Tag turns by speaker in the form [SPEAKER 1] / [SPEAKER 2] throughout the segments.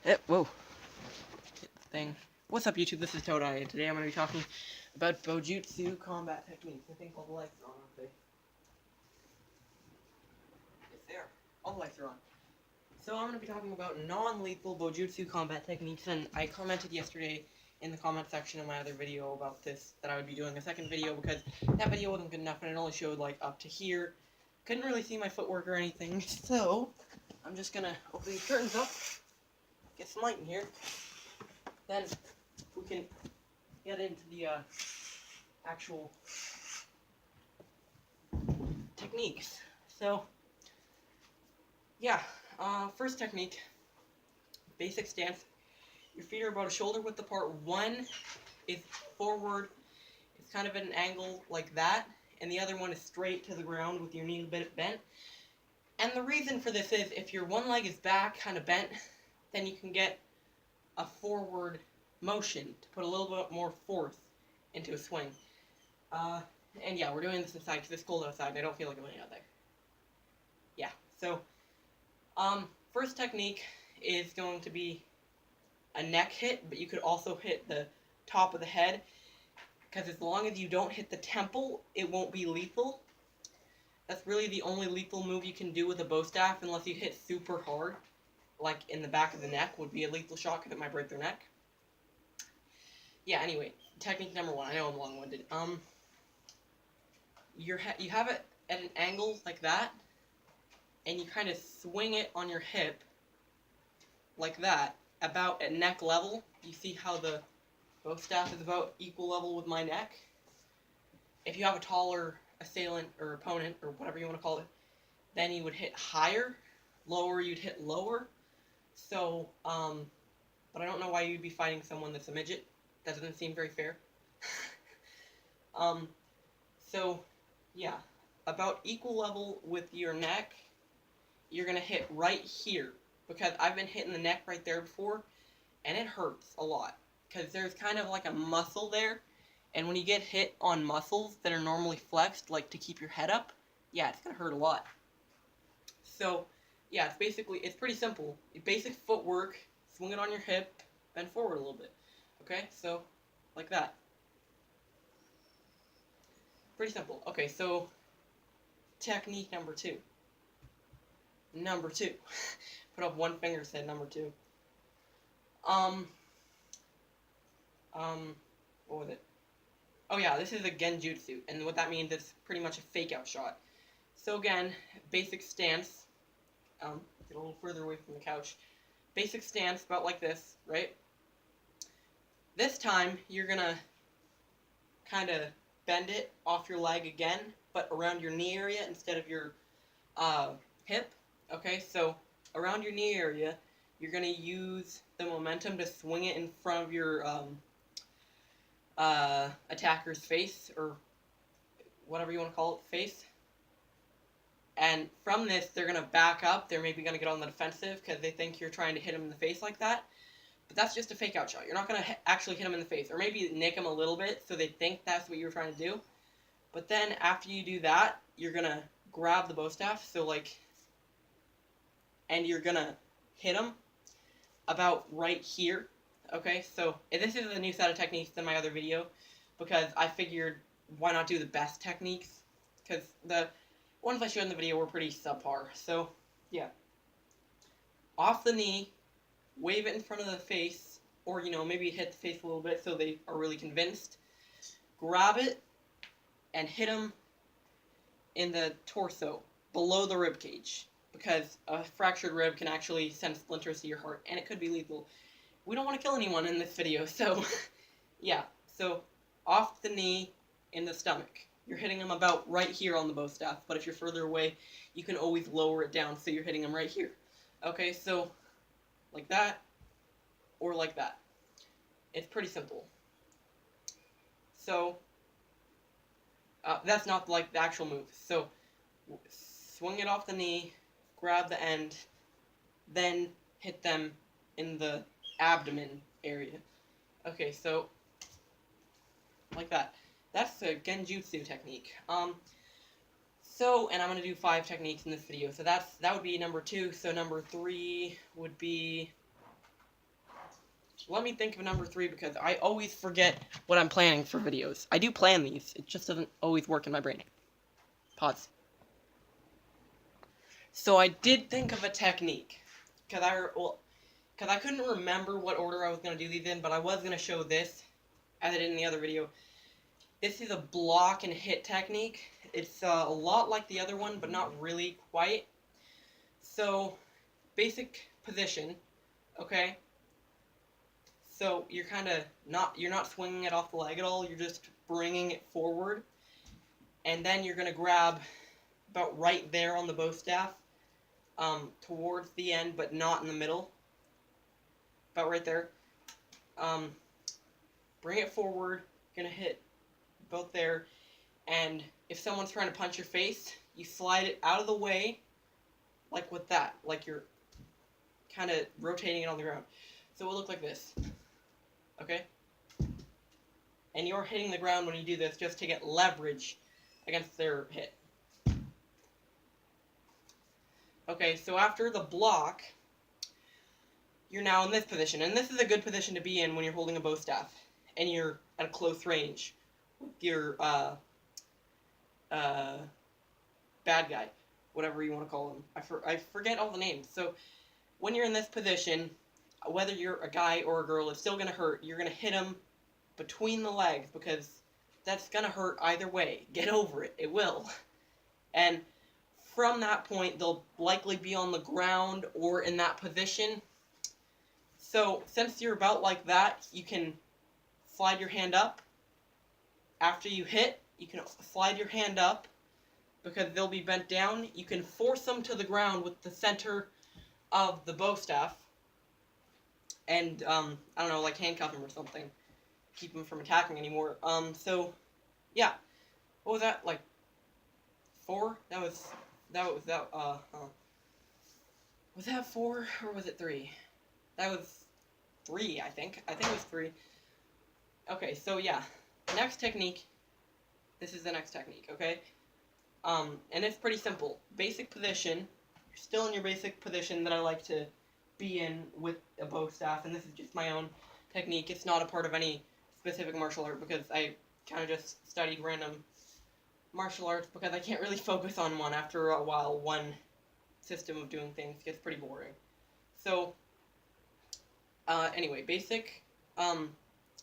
[SPEAKER 1] Whoa. Hit the thing. What's up, YouTube? This is Todai, and today I'm going to be talking about bojutsu combat techniques. I think all the lights are on, aren't they? Yes, they are. All the lights are on. So I'm going to be talking about non-lethal bojutsu combat techniques, and I commented yesterday in the comment section of my other video about this, that I would be doing a second video, because that video wasn't good enough, and it only showed, like, up to here. Couldn't really see my footwork or anything, so I'm just going to open these curtains up, get some light in here, then we can get into the actual techniques. So, yeah, first technique, basic stance. Your feet are about a shoulder width apart. One is forward, it's kind of at an angle like that, and the other one is straight to the ground with your knee a bit bent. And the reason for this is if your one leg is back, kind of bent, then you can get a forward motion to put a little bit more force into a swing. And yeah, we're doing this inside because it's cold outside and I don't feel like going out there. Yeah, so, first technique is going to be a neck hit, but you could also hit the top of the head, because as long as you don't hit the temple, it won't be lethal. That's really the only lethal move you can do with a bow staff, unless you hit super hard, like in the back of the neck would be a lethal shot because it might break their neck. Yeah, anyway, technique number one. I know I'm long-winded. You have it at an angle like that, and you kind of swing it on your hip like that, about at neck level. You see how the bow staff is about equal level with my neck? If you have a taller assailant or opponent, or whatever you want to call it, then you would hit higher. Lower, you'd hit lower. So, but I don't know why you'd be fighting someone that's a midget. That doesn't seem very fair. So, yeah, about equal level with your neck, you're going to hit right here, because I've been hitting the neck right there before, and it hurts a lot, because there's kind of like a muscle there, and when you get hit on muscles that are normally flexed, like to keep your head up, yeah, it's going to hurt a lot. So, yeah, it's pretty simple. Basic footwork, swing it on your hip, bend forward a little bit. Okay, so, like that. Pretty simple. Okay, so, technique number two. Put up one finger, said number two. What was it? Oh yeah, this is a genjutsu, and what that means is pretty much a fake-out shot. So again, basic stance. Get a little further away from the couch. Basic stance, about like this, right? This time, you're gonna kind of bend it off your leg again, but around your knee area instead of your hip. Okay, so around your knee area, you're gonna use the momentum to swing it in front of your attacker's face, or whatever you want to call it, face. And from this, they're going to back up. They're maybe going to get on the defensive because they think you're trying to hit them in the face like that. But that's just a fake out shot. You're not going to actually hit them in the face. Or maybe nick them a little bit so they think that's what you're trying to do. But then after you do that, you're going to grab the bow staff. So like, and you're going to hit them about right here. Okay, so this is a new set of techniques than my other video, because I figured why not do the best techniques, because the ones I showed in the video were pretty subpar. So, yeah. Off the knee, wave it in front of the face, or, maybe hit the face a little bit so they are really convinced. Grab it, and hit them in the torso, below the rib cage, because a fractured rib can actually send splinters to your heart, and it could be lethal. We don't want to kill anyone in this video, so, yeah. So, off the knee, in the stomach. You're hitting them about right here on the bow staff, but if you're further away, you can always lower it down, so you're hitting them right here. Okay, so, like that, or like that. It's pretty simple. So, that's not like the actual move. So, swing it off the knee, grab the end, then hit them in the abdomen area. Okay, so, like that. That's the genjutsu technique. And I'm going to do 5 techniques in this video. So that would be number 2. So number 3 would be let me think of number 3 because I always forget what I'm planning for videos. I do plan these, it just doesn't always work in my brain. Pause. So I did think of a technique, because I couldn't remember what order I was going to do these in, but I was going to show this, as I did in the other video. This is a block and hit technique. It's a lot like the other one, but not really quite. So, basic position, okay? So you're not swinging it off the leg at all, you're just bringing it forward. And then you're going to grab about right there on the bow staff, towards the end, but not in the middle. About right there. Bring it forward, going to hit both there, and if someone's trying to punch your face, you slide it out of the way, like with that, like you're kind of rotating it on the ground. So it will look like this, okay? And you're hitting the ground when you do this just to get leverage against their hit. Okay, so after the block, you're now in this position, and this is a good position to be in when you're holding a bow staff, and you're at a close range with your, bad guy, whatever you want to call him. I forget all the names. So when you're in this position, whether you're a guy or a girl, it's still going to hurt. You're going to hit him between the legs because that's going to hurt either way. Get over it. It will. And from that point, they'll likely be on the ground or in that position. So since you're about like that, you can slide your hand up. After you hit, you can slide your hand up because they'll be bent down. You can force them to the ground with the center of the bow staff. And, I don't know, like handcuff them or something. Keep them from attacking anymore. So, yeah. What was that, like, 4? Was that 4 or was it 3? That was 3, I think. I think it was 3. Okay, so yeah. Next technique. This is the next technique, okay? And it's pretty simple. Basic position. You're still in your basic position that I like to be in with a bow staff, and this is just my own technique. It's not a part of any specific martial art because I kind of just studied random martial arts because I can't really focus on one. After a while, one system of doing things gets pretty boring. So, anyway, basic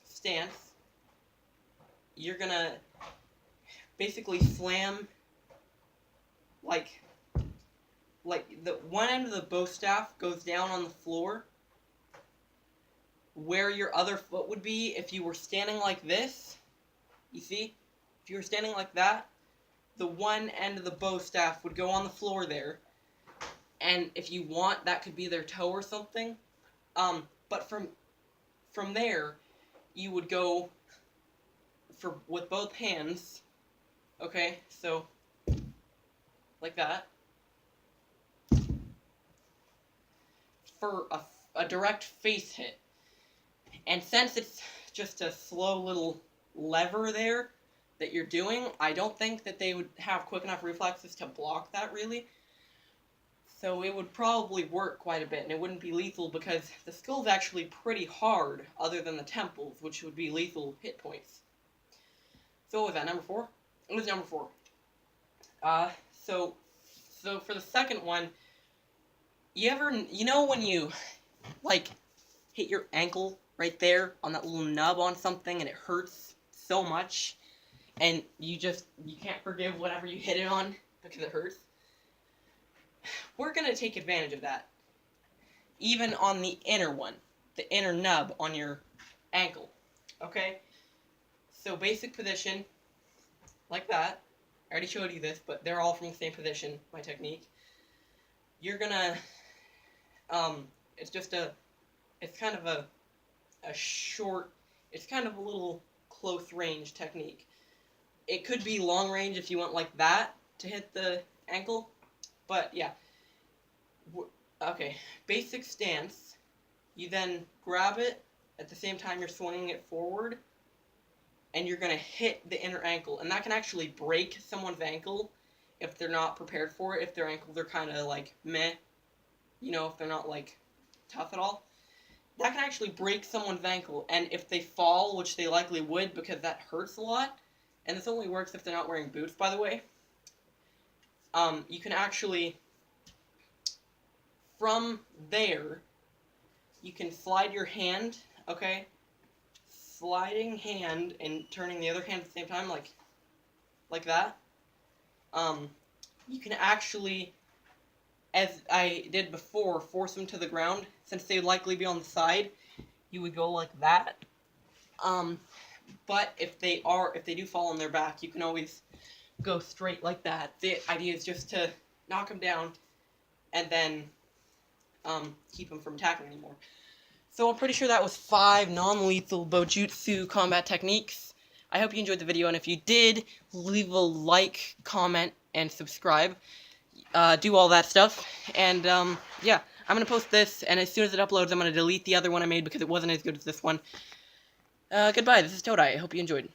[SPEAKER 1] stance. You're gonna basically slam like the one end of the bow staff goes down on the floor where your other foot would be if you were standing like this. You see? If you were standing like that, the one end of the bow staff would go on the floor there. And if you want, that could be their toe or something. But from there, you would go with both hands. Okay, so like that. For a direct face hit. And since it's just a slow little lever there that you're doing, I don't think that they would have quick enough reflexes to block that, really. So it would probably work quite a bit, and it wouldn't be lethal because the skull's actually pretty hard, other than the temples, which would be lethal hit points. So what was that, number 4? It was number 4. So for the second one, you know when you, like, hit your ankle right there on that little nub on something and it hurts so much, and you can't forgive whatever you hit it on because it hurts? We're going to take advantage of that. Even on the inner one, the inner nub on your ankle. Okay? So basic position, like that. I already showed you this, but they're all from the same position, my technique. You're gonna, it's kind of a short, it's kind of a little close range technique. It could be long range if you want like that to hit the ankle, but yeah. Okay, basic stance. You then grab it at the same time you're swinging it forward, and you're going to hit the inner ankle. And that can actually break someone's ankle if they're not prepared for it, if their ankles are kind of like meh, if they're not like tough at all. that can actually break someone's ankle. And if they fall, which they likely would because that hurts a lot, and this only works if they're not wearing boots, by the way, you can actually, from there, you can slide your hand, okay? Sliding hand and turning the other hand at the same time, like that. You can actually, as I did before, force them to the ground. Since they would likely be on the side, you would go like that. But if they do fall on their back, you can always go straight like that. The idea is just to knock them down and then keep them from attacking anymore. So I'm pretty sure that was 5 non-lethal bojutsu combat techniques. I hope you enjoyed the video, and if you did, leave a like, comment, and subscribe. Do all that stuff, and yeah, I'm going to post this, and as soon as it uploads, I'm going to delete the other one I made because it wasn't as good as this one. Goodbye, this is Todai. I hope you enjoyed.